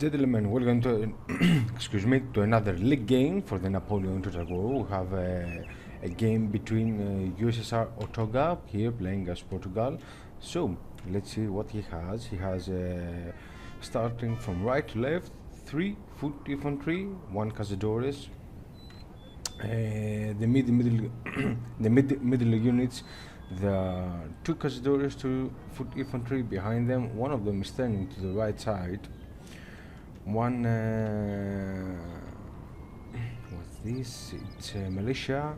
Gentlemen, welcome to excuse me, to another league game for the Napoleon Total War. We have a game between USSR Otoga here playing as Portugal. So let's see what he has. He has starting from right to left, 3 foot infantry, 1 cazadores. The middle units, the 2 cazadores, 2 foot infantry behind them. One of them is turning to the right side. One what's this? It's militia,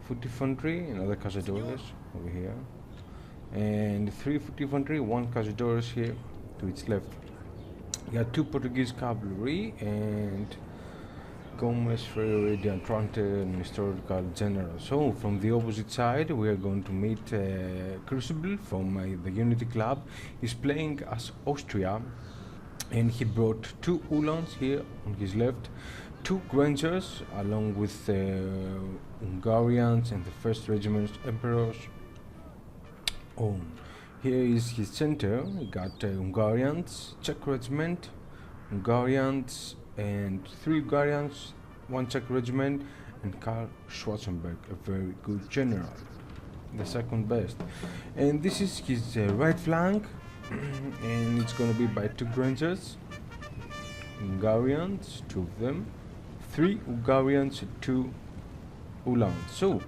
foot infantry, another cazadores over here, and 3 foot infantry, 1 cazadores here to its left. We got 2 Portuguese cavalry and Gomez, Freire, D'Antrante, and historical general. So from the opposite side, we are going to meet Crucible from the Unity Club. He's playing as Austria. And he brought 2 Uhlans here on his left, 2 Grangers along with Hungarians and the 1st Regiment Emperors. Oh, here is his center. He got Hungarians, Czech Regiment, Hungarians and 3 Hungarians, 1 Czech Regiment, and Karl Schwarzenberg, a very good general, the 2nd best. And this is his right flank. And it's gonna be by 2 Grangers, Hungarians, 2 of them, 3 Hungarians, 2 Uhlans. So,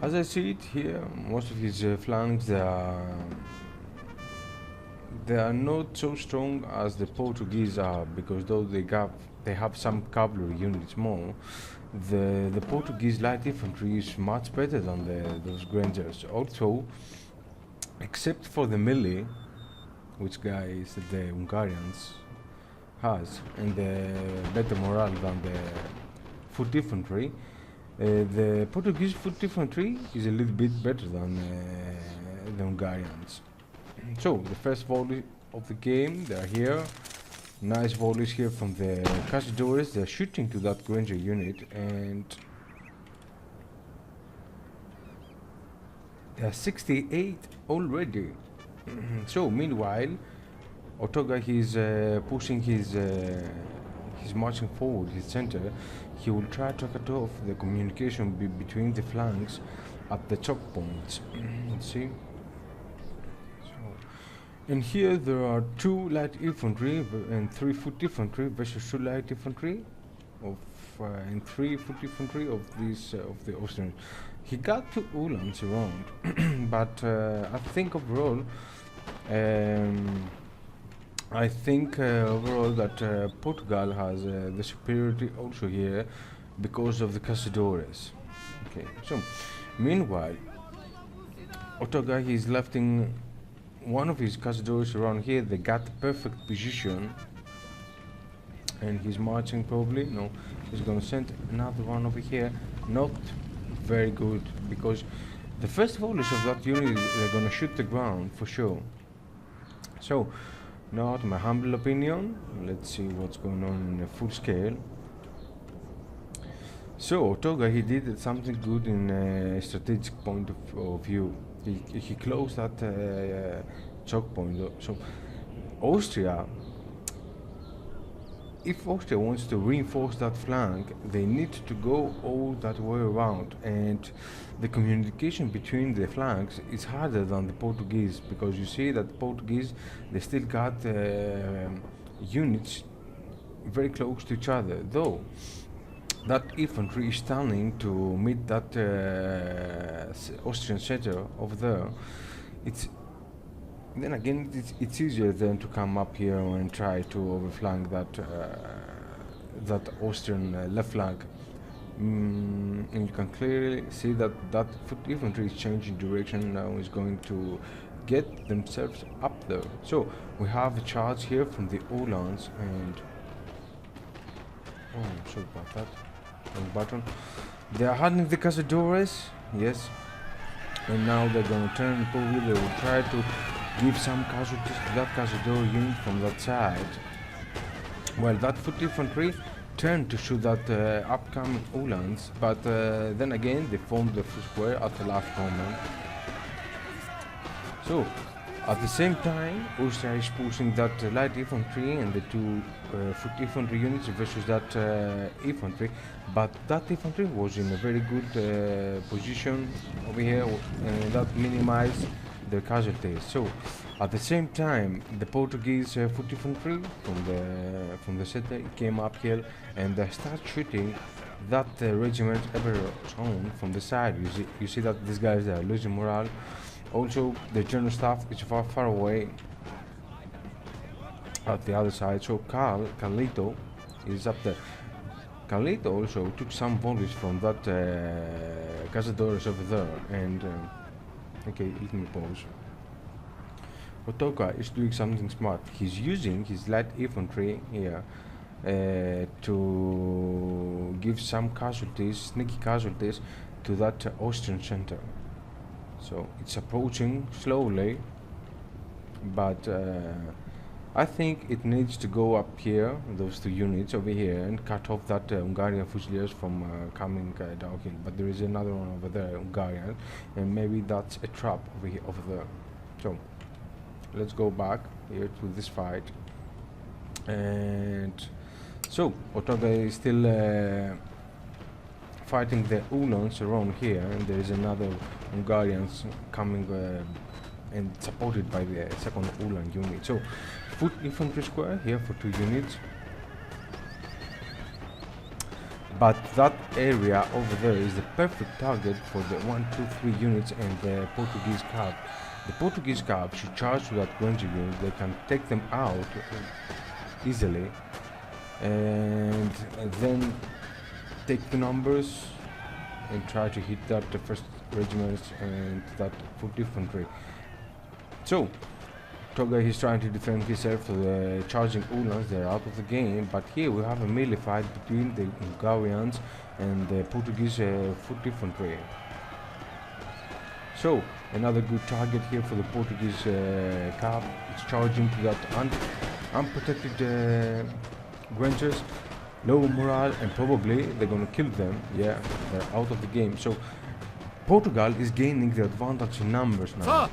as I see it here, most of his flanks they are not so strong as the Portuguese are, because though they have some cavalry units more, the Portuguese light infantry is much better than those Grangers. Also, except for the melee, which guys the Hungarians has, and the better morale than the foot infantry, the Portuguese foot infantry is a little bit better than the Hungarians. So the first volley of the game, they are here. Nice volleys here from the cazadores. They are shooting to that Granger unit, and they are 68 already. So meanwhile, Otoga, he's pushing his marching forward, his center. He will try to cut off the communication between the flanks at the choke points. Let's see. And here there are 2 light infantry and 3 foot infantry versus 2 light infantry and 3 foot infantry of the Austrians. He got 2 Uhlans around, but I think overall, that Portugal has the superiority also here because of the cazadores. Okay, so meanwhile, Otoga, he's lefting one of his cazadores around here. They got the perfect position, and he's marching probably. No, he's gonna send another one over here. Not very good, because the first volleys of that unit, they're gonna shoot the ground for sure. So, now to my humble opinion, let's see what's going on in a full scale. So Otoga, he did something good in a strategic point of view. He closed that choke point. So Austria, if Austria wants to reinforce that flank, they need to go all that way around, and the communication between the flanks is harder than the Portuguese, because you see that the Portuguese, they still got units very close to each other, though that infantry is standing to meet that Austrian center over there. It's then again, it's easier then to come up here and try to overflank that Austrian left flank. And you can clearly see that that foot infantry is changing direction now, is going to get themselves up there. So we have a charge here from the Uhlans, and oh, sorry about that, wrong button. They are handling the Cazadores, yes, and now they're going to turn. Probably they will try to give some casualties to that Cazador unit from that side. Well, that foot infantry turned to shoot that upcoming Uhlans, but then again they formed the square at the last moment. So at the same time, Austria is pushing that light infantry and the two foot infantry units versus that infantry, but that infantry was in a very good position over here, and that minimized their casualties. So at the same time, the Portuguese foot infantry from the center came up here and they start shooting that regiment Emperor's Own from the side. You see that these guys are losing morale. Also, the general staff is far away at the other side. So Carlito is up there. Carlito also took some volleys from that Cazadores over there, and okay, let me pause. Otoga is doing something smart. He's using his light infantry here to give some casualties, sneaky casualties, to that Austrian center. So it's approaching slowly, but I think it needs to go up here, those two units over here, and cut off that Hungarian Fusiliers from coming downhill. But there is another one over there, Hungarian, and maybe that's a trap over there. So let's go back here to this fight. And so Otoga is still fighting the Uhlans around here, and there is another Hungarians coming and supported by the second Uhlan unit. So foot infantry square here for 2 units, but that area over there is the perfect target for the 1, 2, 3 units and the Portuguese cav. The Portuguese cav should charge to that Granger unit. They can take them out easily, and then take the numbers and try to hit that the first regiments and that foot infantry. So Toga is trying to defend himself to the charging Uhlans. They're out of the game, but here we have a melee fight between the Hungarians and the Portuguese foot infantry. So another good target here for the Portuguese cav. It's charging to that unprotected Grangers. Low morale, and probably they're gonna kill them. Yeah, they're out of the game. So Portugal is gaining the advantage in numbers now. Sir!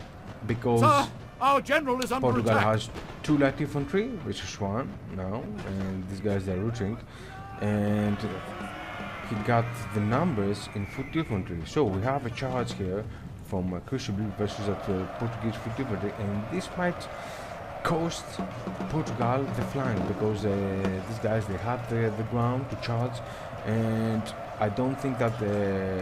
Because Sir! Our general is under Portugal attack. Has 2 light infantry versus 1 now, and these guys are routing, and he got the numbers in foot infantry. So we have a charge here from Crucible versus that Portuguese foot infantry, and this might cost Portugal the flank, because these guys, they have the ground to charge, and I don't think that the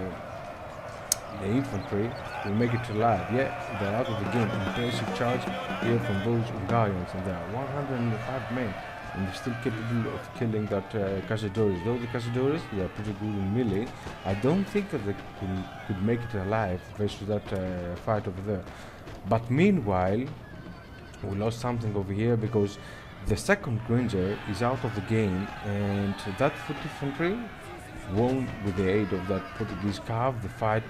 infantry will make it alive. Yeah, they're out of the game. Impressive charge here from those Hungarians, and there are 105 men, and they're still capable of killing that Cazadores. Though the Cazadores, they are pretty good in melee, I don't think that they could make it alive versus that fight over there. But meanwhile, we lost something over here, because the second Granger is out of the game, and that foot infantry won with the aid of that Portuguese cav the fight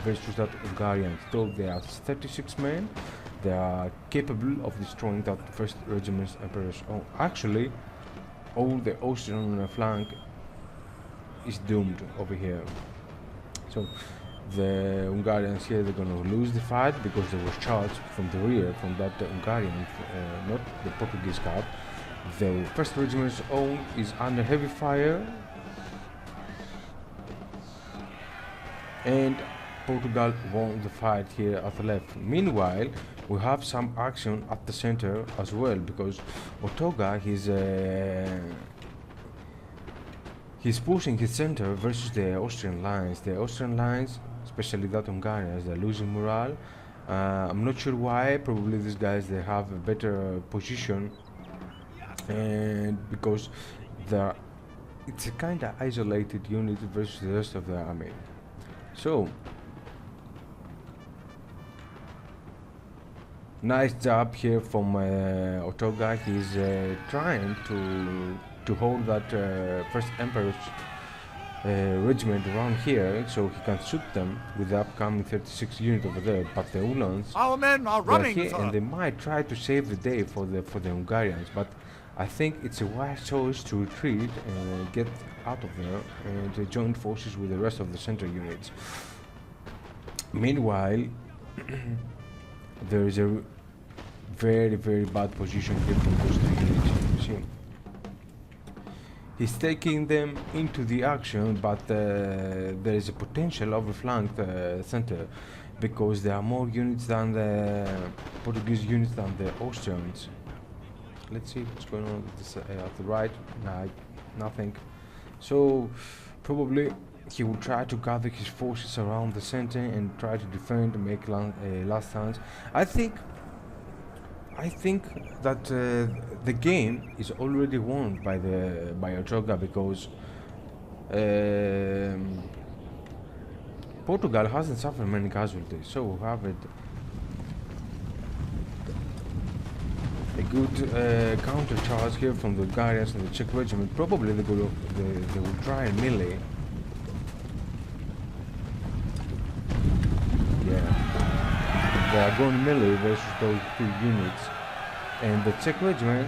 versus that Hungarian. Though they are 36 men, they are capable of destroying that first regiment's Emperor's Own. Actually, all the Austrian flank is doomed over here. So the Hungarians here, they're going to lose the fight, because they were charged from the rear from that Hungarian, not the Portuguese cav. The first regiment's Own is under heavy fire, and Portugal won the fight here at the left. Meanwhile, we have some action at the center as well, because Otoga, he's pushing his center versus the Austrian lines. The Austrian lines, especially that Hungarians, they're losing morale, I'm not sure why. Probably these guys they have a better position, and because the it's a kind of isolated unit versus the rest of the army. So nice job here from Otoga. He's trying to hold that first Emperor's regiment around here, so he can shoot them with the upcoming 36 unit over there. But the Uhlans, Our men are they're running, here, sir. and they might try to save the day for the Hungarians. But I think it's a wise choice to retreat and get out of there and join forces with the rest of the center units. Meanwhile, there is a very bad position here from those two units. You see, he's taking them into the action, but there is a potential overflanked center because there are more units than the Portuguese units than the Austrians. Let's see what's going on with this at the right. Nah, nothing. So probably he will try to gather his forces around the center and try to defend and make last stands. I think that the game is already won by Otoga because Portugal hasn't suffered many casualties, so we have a good counter charge here from the Hungarians and the Czech regiment. Probably they will try and melee. Yeah, they are going melee versus those two units, and the Czech regiment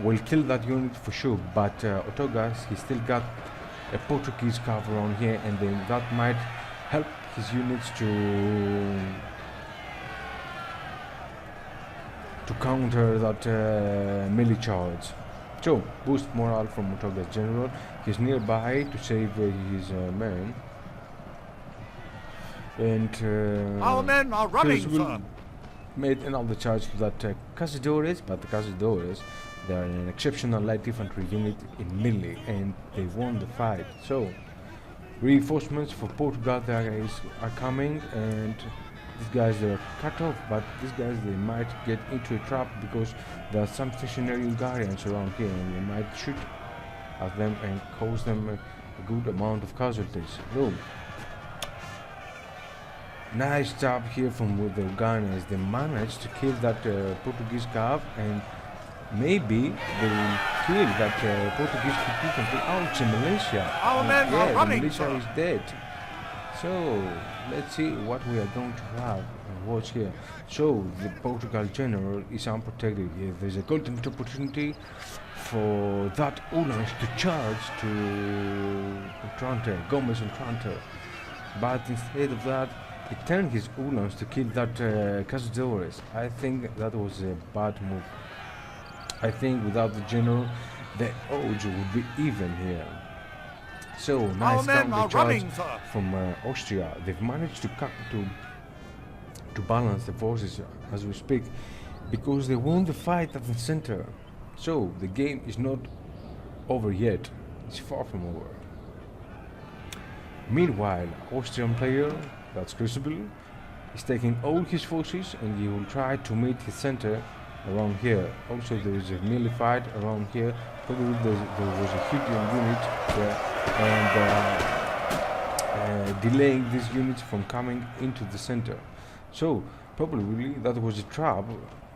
will kill that unit for sure. But Otogas, he still got a Portuguese cover on here, and then that might help his units to counter that melee charge. So boost morale from Otoga's general. He's nearby to save his men. And Our men are running, Crucible sir. made another charge to that Cazadores, but the Cazadores, they are an exceptional light infantry unit in melee, and they won the fight. So reinforcements for Portugal are coming, and these guys they are cut off, but these guys they might get into a trap because there are some stationary Hungarians around here, and they might shoot at them and cause them a good amount of casualties. So nice job here from the Hungarians. They managed to kill that Portuguese cav, and maybe they will kill that Portuguese infantry. Ouch, militia! Our men are the running, militia sir. is dead. So let's see what we are going to have and watch here. So the Portugal general is unprotected here. There's a golden opportunity for that Uhlans to charge to Trante, Gomez and Trante. But instead of that, he turned his Uhlans to kill that Cazadores. I think that was a bad move. I think without the general, the odds would be even here. So nice men are counter running, charge sir. from Austria. They've managed to balance the forces as we speak, because they won the fight at the center. So the game is not over yet. It's far from over. Meanwhile, Austrian player, that's Crucible, is taking all his forces, and he will try to meet his center around here. Also there is a melee fight around here. Probably there was a huge unit there, and delaying these units from coming into the center. So probably that was a trap,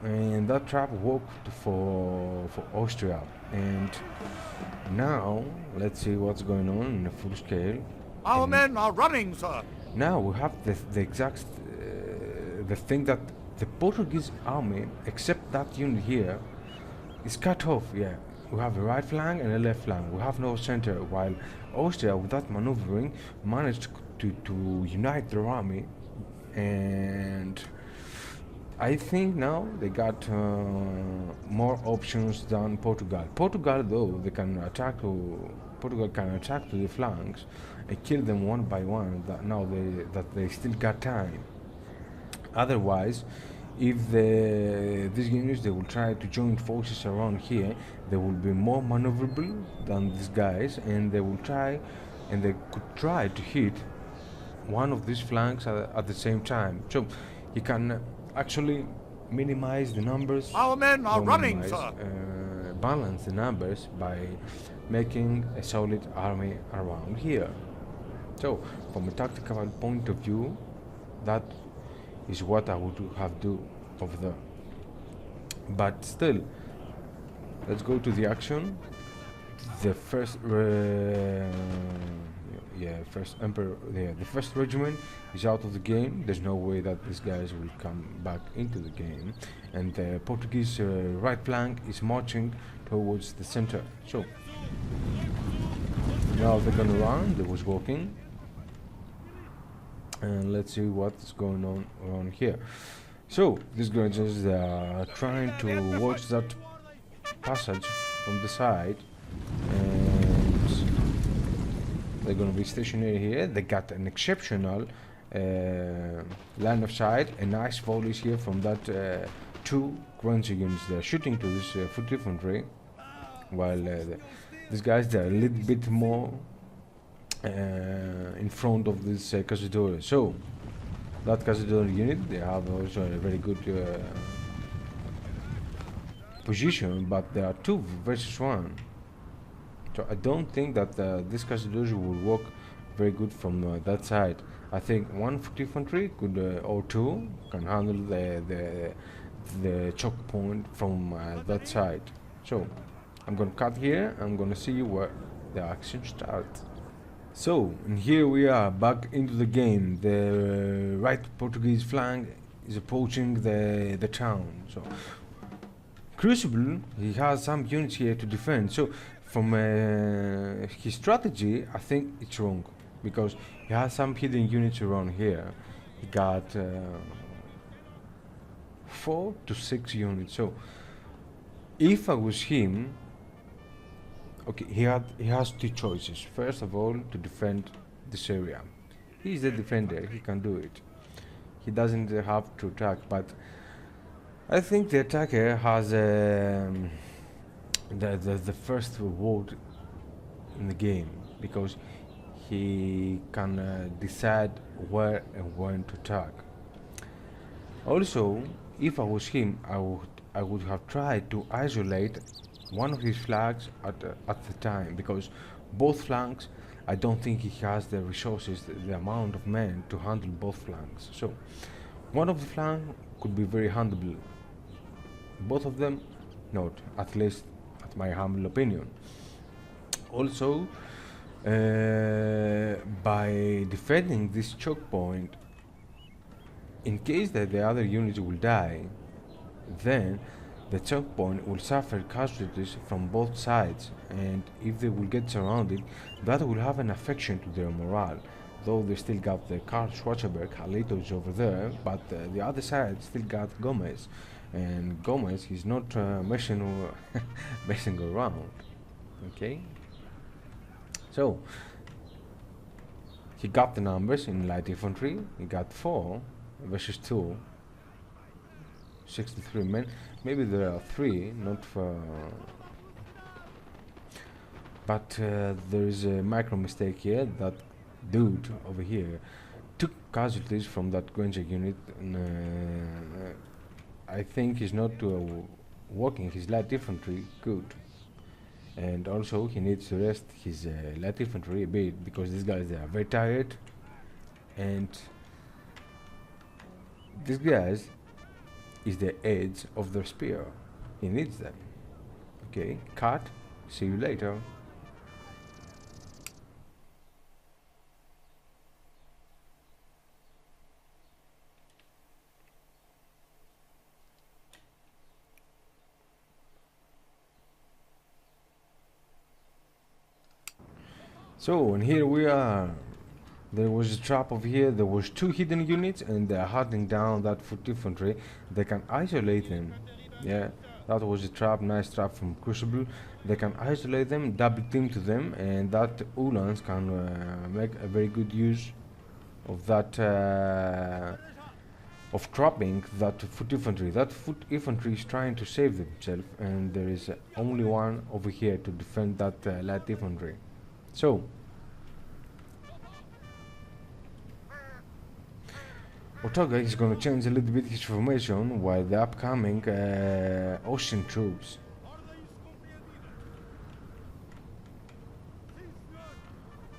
and that trap worked for Austria. And now let's see what's going on in a full scale. Our And men are running, sir. now we have the exact the thing that the Portuguese army, except that unit here, is cut off. Yeah, we have a right flank and a left flank. We have no center. While Austria, with that maneuvering, managed to unite their army, and I think now they got more options than Portugal. Portugal, though, Portugal can attack to the flanks and kill them one by one. That they still got time. Otherwise, if these units they will try to join forces around here, they will be more maneuverable than these guys, and they could try to hit one of these flanks at the same time. So he can actually minimize the numbers, Our men are or running, minimize, sir. balance the numbers by making a solid army around here. So from a tactical point of view, that is what I would have do over there. But still, let's go to the action. The first, first emperor, the first regiment is out of the game. There's no way that these guys will come back into the game, and the Portuguese right flank is marching towards the center. So now they're gonna run. They was walking, and let's see what's going on around here. So these guys are trying to watch that passage from the side, and they're going to be stationary here. They got an exceptional line of sight, and nice volleys here from that two Grunge units. They're shooting to this foot infantry, while these guys, they're a little bit more in front of this Cazadores. So that Cazadores unit, they have also a very good position, but there are 2 versus 1. So I don't think that this Cazadores will work very good from that side. I think 1 foot infantry could, or 2, can handle the choke point from that side. So I'm gonna cut here. I'm gonna see where the action starts. So, and here we are back into the game. The right Portuguese flank is approaching the town. So Crucible, he has some units here to defend. So from his strategy, I think it's wrong, because he has some hidden units around here. He got 4 to 6 units. So if I was him, okay, he has 2 choices. First of all, to defend this area. He's the defender, he can do it. He doesn't have to attack, but I think the attacker has the first word in the game, because he can decide where and when to attack. Also, if I was him, I would have tried to isolate one of his flanks at the time, because both flanks, I don't think he has the resources, the amount of men to handle both flanks. So one of the flanks could be very handleable, both of them not, at least at my humble opinion. Also, by defending this choke point, in case that the other units will die, then the choke point will suffer casualties from both sides, and if they will get surrounded, that will have an affection to their morale. Though they still got the Karl Schwarzenberg, Carlitos over there, but the other side still got Gomez, and Gomez, he's not messing around. Okay, so he got the numbers in light infantry. He got 4 versus 2, 63 men. Maybe there are 3, not for, but there is a micro mistake here. That dude over here took casualties from that Granger unit, and I think he's not working his light infantry good, and also he needs to rest his light infantry a bit, because these guys, they are very tired, and these guys is the edge of their spear. He needs them. Okay, cut. See you later. So, and here we are. There was a trap over here. There was 2 hidden units, and they're hunting down that foot infantry. They can isolate them. Yeah, that was a trap. Nice trap from Crucible. They can isolate them, double team to them, and that Uhlans can make a very good use of that, of trapping that foot infantry. That foot infantry is trying to save themselves, and there is only one over here to defend that light infantry. So Otoga is going to change a little bit his formation while the upcoming Austrian troops.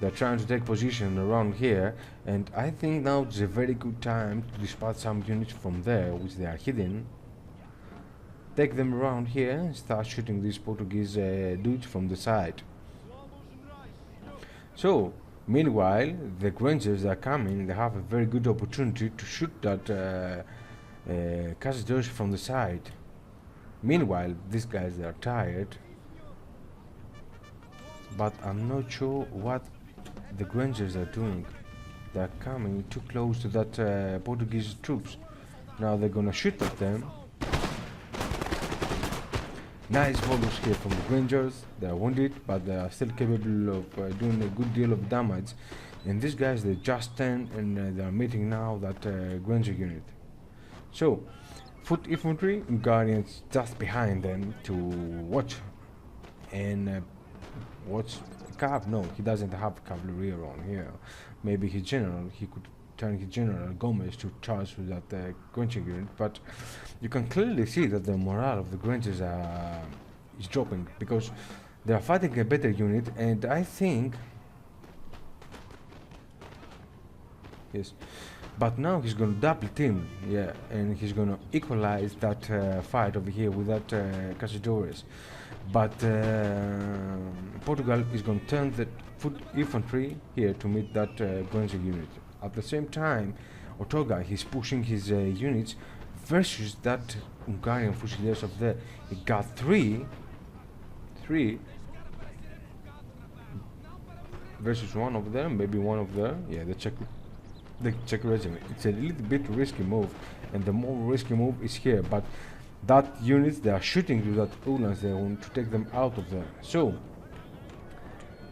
They're trying to take position around here, and I think now is a very good time to dispatch some units from there, which they are hidden. Take them around here and start shooting these Portuguese dudes from the side. So, meanwhile, the Grangers are coming. They have a very good opportunity to shoot that Cazadores from the side. Meanwhile, these guys, they are tired, but I'm not sure what the Grangers are doing. They are coming too close to that Portuguese troops. Now they're gonna shoot at them. Nice volleys here from the Grangers. They are wounded, but they are still capable of doing a good deal of damage. And these guys, they just turned and they are meeting now that Granger unit. So, foot infantry, Guardians just behind them to watch and watch. Cav? No, he doesn't have cavalry around here. Maybe his general, he could turn his general Gomez to charge with that Granger unit, but you can clearly see that the morale of the Grangers is dropping because they are fighting a better unit, and I think yes. But now he's gonna double team, yeah, and he's gonna equalize that fight over here with that Cazadores. But Portugal is gonna turn the foot infantry here to meet that Granger unit. At the same time, Otoga, he's pushing his units versus that Hungarian Fusiliers up there. He got three versus one over there, maybe one over there. Yeah, the Czech regiment. It's a little bit risky move, and the more risky move is here. But that units, they are shooting to that Uhlans. They want to take them out of there. So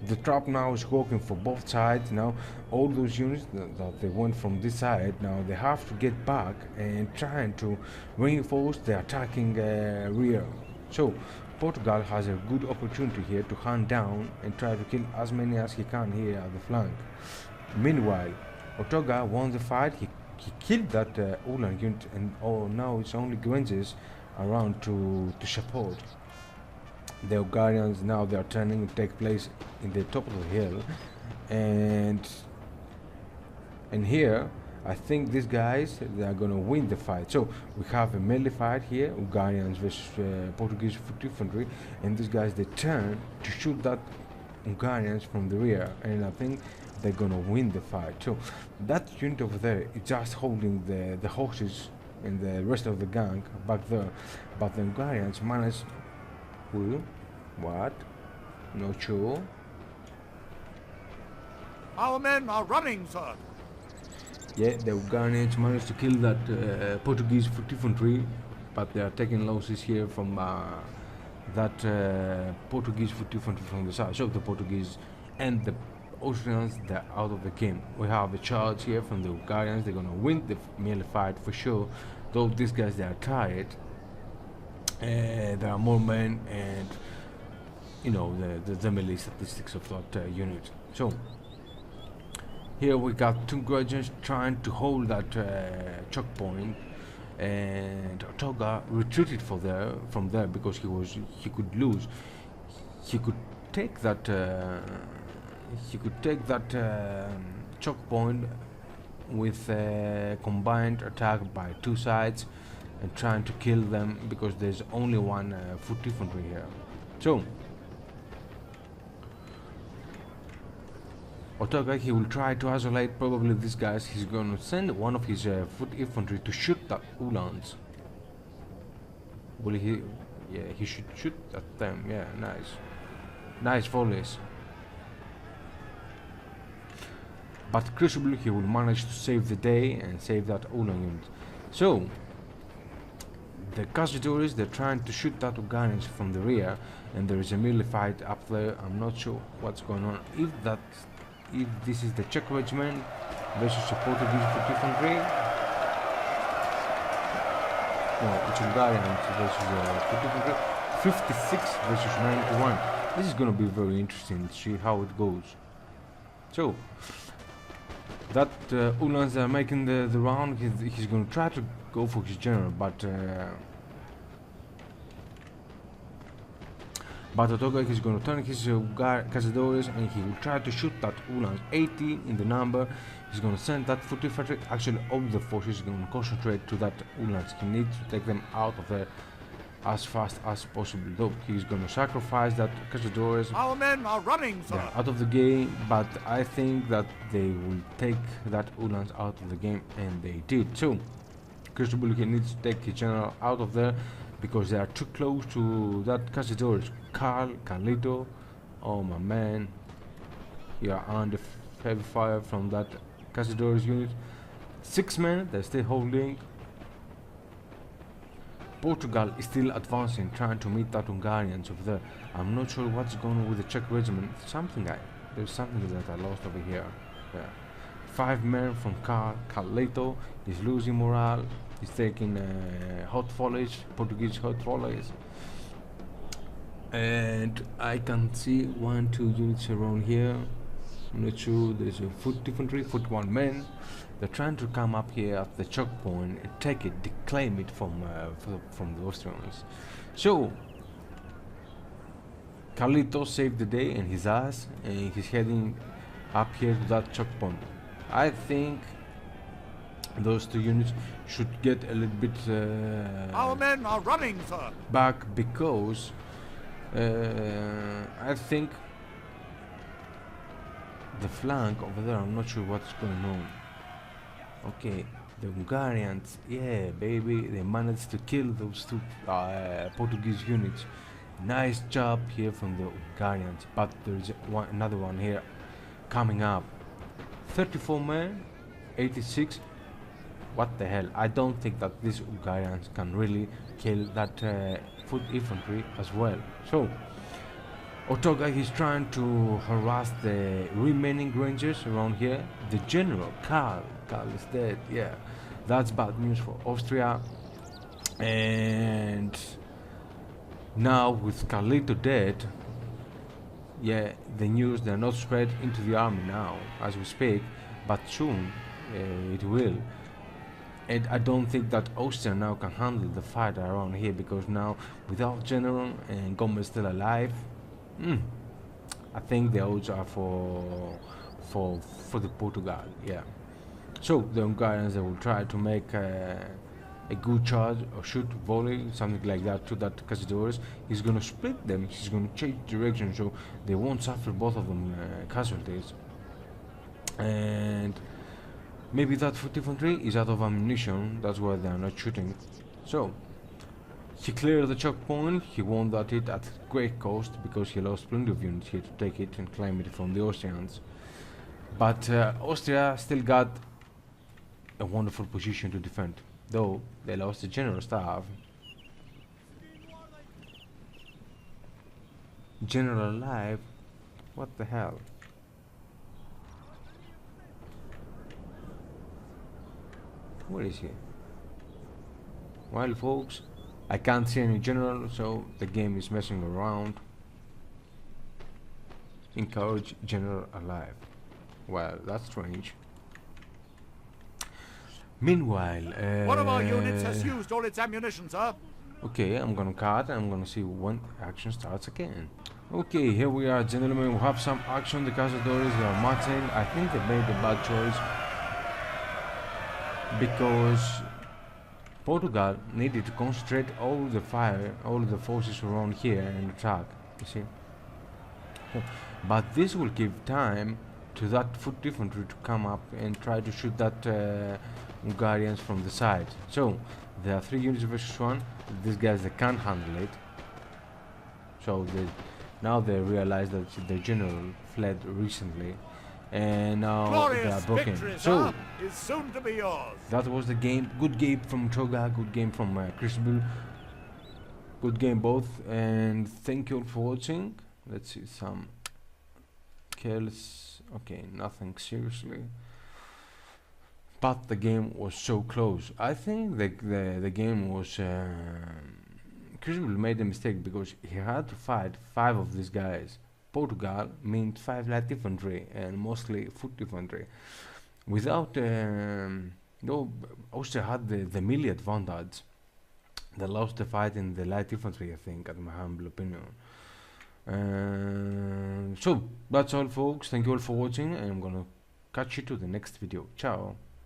the trap now is working for both sides. Now all those units that they went from this side, now they have to get back and trying to reinforce the attacking rear. So Portugal has a good opportunity here to hunt down and try to kill as many as he can here at the flank. Meanwhile, Otoga won the fight. He killed that Uhlan unit, and now it's only Grangers around to support. The Hungarians now, they are turning to take place in the top of the hill, and here I think these guys, they are gonna win the fight. So we have a melee fight here, Hungarians versus Portuguese foot infantry, and these guys, they turn to shoot that Hungarians from the rear, and I think they're gonna win the fight. So that unit over there is just holding the horses and the rest of the gang back there, but the Hungarians managed. What? Not sure. Our men are running, sir. Yeah, the Hungarians managed to kill that Portuguese foot infantry, but they are taking losses here from that Portuguese foot infantry from the side. So the Portuguese and the Austrians, they're out of the game. We have a charge here from the Hungarians. They're gonna win the melee fight for sure. Though these guys, they are tired. There are more men, and you know the melee statistics of that unit. So here we got two Grangers trying to hold that choke point, and Otoga retreated from there because he could lose. He could take that choke point with a combined attack by two sides and trying to kill them because there's only one foot infantry here. So Otoga, he will try to isolate probably these guys. He's gonna send one of his foot infantry to shoot the Uhlans. Will he? Yeah, he should shoot at them. Yeah, nice volleys. But Crucible, he will manage to save the day and save that Uhlan unit. So the Cazadores, they're trying to shoot that Hungarians from the rear, and there is a melee fight up there. I'm not sure what's going on. If this is the Czech regiment versus the Portuguese foot infantry. No, it's Hungarians versus the foot infantry. 56 versus 91. This is going to be very interesting to see how it goes. So That Uhlans are making the round. He's going to try to go for his general, but Otoga is going to turn his Cazadores and he will try to shoot that Uhlans. 80 in the number. He's going to send that foot infantry. Actually, all the forces are going to concentrate to that Uhlans. He needs to take them out of there as fast as possible. Though he's going to sacrifice that Cazadores. Our men are running, sir. They're out of the game, but I think that they will take that Uhlans out of the game, and they did. So, Crucible, he needs to take his general out of there because they are too close to that Cazadores. Carlito, oh my man, you are under heavy fire from that Cazadores unit. 6 men, they're still holding. Portugal is still advancing, trying to meet that Hungarians over there. I'm not sure what's going on with the Czech regiment. There's something that I lost over here. Yeah. 5 men from Carlito is losing morale. He's taking hot foliage, Portuguese hot foliage. And I can see 1-2 units around here. I'm not sure. There's a foot infantry, foot 1 men. They're trying to come up here at the choke point and take it, declaim it from the Austrians. So Carlito saved the day and his ass, and he's heading up here to that choke point. I think those 2 units should get a little bit Our men are running, sir. back because I think the flank over there, I'm not sure what's going on. Okay, the Hungarians, yeah, baby, they managed to kill those 2 Portuguese units. Nice job here from the Hungarians, but there's another one here coming up. 34 men, 86. What the hell? I don't think that these Hungarians can really kill that foot infantry as well. So Otoga, he's trying to harass the remaining rangers around here. The general, Karl is dead. Yeah, that's bad news for Austria. And now with Carlito dead, yeah, the news, they're not spread into the army now as we speak, but soon it will. And I don't think that Austria now can handle the fight around here, because now without general and Gomez still alive, I think the odds are for the Portugal. Yeah. So the Hungarians, they will try to make a good charge or shoot, volley, something like that to that Cazadores. He's going to split them. He's going to change direction so they won't suffer, both of them, casualties. And maybe that foot infantry is out of ammunition. That's why they are not shooting. So he cleared the choke point. He won that hit at great cost because he lost plenty of units here to take it and claim it from the Austrians. But Austria still got a wonderful position to defend, though they lost the general staff. General alive? What the hell? Where is he? Well, folks, I can't see any general, so the game is messing around. Encourage general alive. Well, that's strange. Meanwhile, One of our units has used all its ammunition, sir. okay, I'm gonna cut and I'm gonna see when action starts again. Okay, here we are, gentlemen. We have some action. The Cazadores, they are marching. I think they made a bad choice because Portugal needed to concentrate all the fire, all the forces around here and attack, you see. But this will give time to that foot infantry to come up and try to shoot that Hungarians from the side. So there are 3 units versus 1. These guys, they can't handle it. So now they realize that their general fled recently, and now they are broken. So is soon to be yours. that was the game. Good game from Otoga, good game from Crucible. Good game both, and thank you all for watching. Let's see some kills. Okay, nothing seriously. But the game was so close. I think the game was Crucible made a mistake because he had to fight 5 of these guys. Portugal meant 5 light infantry and mostly foot infantry. without no, Austria had the melee advantage. They lost the fight in the light infantry, I think, at my humble opinion. So that's all, folks. Thank you all for watching, and I'm gonna catch you to the next video. Ciao.